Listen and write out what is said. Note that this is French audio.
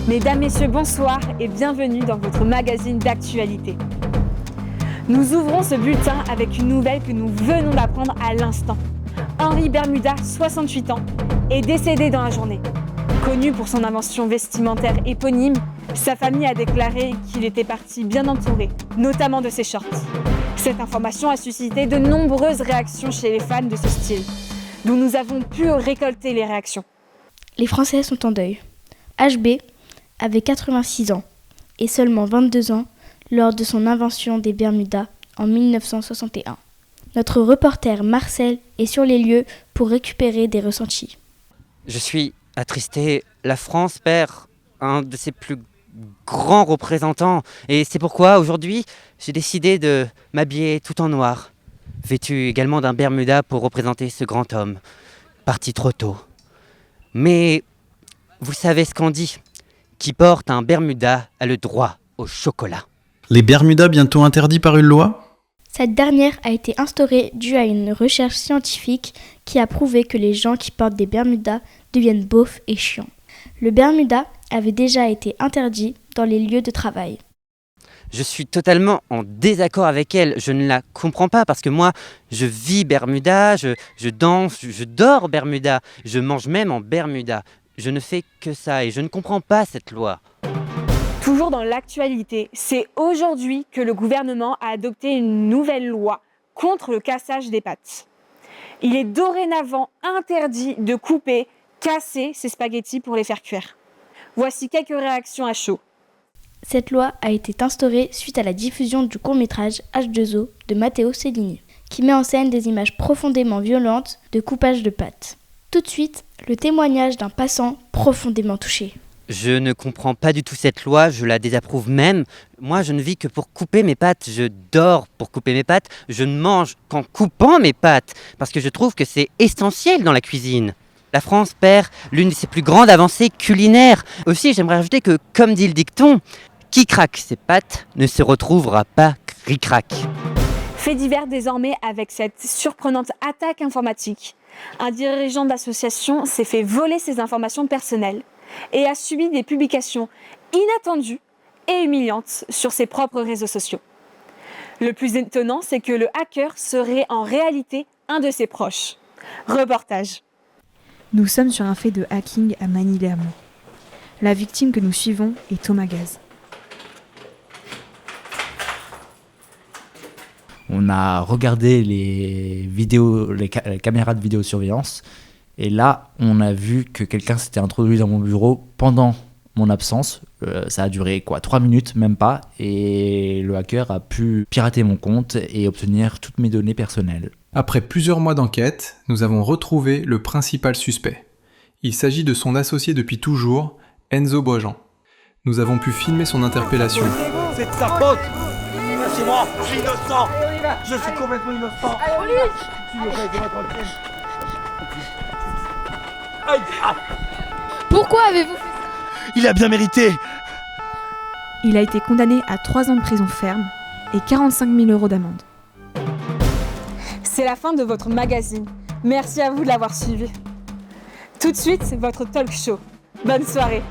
Mesdames, Messieurs, bonsoir et bienvenue dans votre magazine d'actualité. Nous ouvrons ce bulletin avec une nouvelle que nous venons d'apprendre à l'instant. Henri Bermuda, 68 ans, est décédé dans la journée. Connu pour son invention vestimentaire éponyme, sa famille a déclaré qu'il était parti bien entouré, notamment de ses shorts. Cette information a suscité de nombreuses réactions chez les fans de ce style, dont nous avons pu récolter les réactions. Les Français sont en deuil. HB avait 86 ans et seulement 22 ans lors de son invention des Bermudas en 1961. Notre reporter Marcel est sur les lieux pour récupérer des ressentis. Je suis attristé. La France perd un de ses plus grands représentants. Et c'est pourquoi aujourd'hui, j'ai décidé de m'habiller tout en noir, vêtu également d'un Bermuda pour représenter ce grand homme, parti trop tôt. Mais vous savez ce qu'on dit, qui porte un Bermuda a le droit au chocolat. Les Bermudas bientôt interdits par une loi ? Cette dernière a été instaurée due à une recherche scientifique qui a prouvé que les gens qui portent des Bermudas deviennent beaufs et chiants. Le Bermuda avait déjà été interdit dans les lieux de travail. Je suis totalement en désaccord avec elle, je ne la comprends pas parce que moi, je vis Bermuda, je danse, je dors Bermuda, je mange même en Bermuda. Je ne fais que ça et je ne comprends pas cette loi. Toujours dans l'actualité, c'est aujourd'hui que le gouvernement a adopté une nouvelle loi contre le cassage des pâtes. Il est dorénavant interdit de couper, casser ces spaghettis pour les faire cuire. Voici quelques réactions à chaud. Cette loi a été instaurée suite à la diffusion du court-métrage H2O de Matteo Cellini, qui met en scène des images profondément violentes de coupage de pâtes. Tout de suite, le témoignage d'un passant profondément touché. Je ne comprends pas du tout cette loi, je la désapprouve même. Moi, je ne vis que pour couper mes pâtes, je dors pour couper mes pâtes, je ne mange qu'en coupant mes pâtes, parce que je trouve que c'est essentiel dans la cuisine. La France perd l'une de ses plus grandes avancées culinaires. Aussi, j'aimerais rajouter que, comme dit le dicton, qui craque ses pâtes ne se retrouvera pas cric-crac. Fait divers désormais avec cette surprenante attaque informatique. Un dirigeant d'association s'est fait voler ses informations personnelles et a subi des publications inattendues et humiliantes sur ses propres réseaux sociaux. Le plus étonnant, c'est que le hacker serait en réalité un de ses proches. Reportage. Nous sommes sur un fait de hacking à Manille-les-Hameaux. La victime que nous suivons est Thomas Gaz. On a regardé les caméras de vidéosurveillance et là, on a vu que quelqu'un s'était introduit dans mon bureau pendant mon absence. Ça a duré 3 minutes, même pas, et le hacker a pu pirater mon compte et obtenir toutes mes données personnelles. Après plusieurs mois d'enquête, nous avons retrouvé le principal suspect. Il s'agit de son associé depuis toujours, Enzo Boisjean. Nous avons pu filmer son interpellation. C'est de sa faute. C'est moi, je suis innocent. Je suis complètement innocent. Pourquoi avez-vous fait ça ? Il a bien mérité. Il a été condamné à 3 ans de prison ferme et 45 000 € d'amende. C'est la fin de votre magazine. Merci à vous de l'avoir suivi. Tout de suite, votre talk show. Bonne soirée.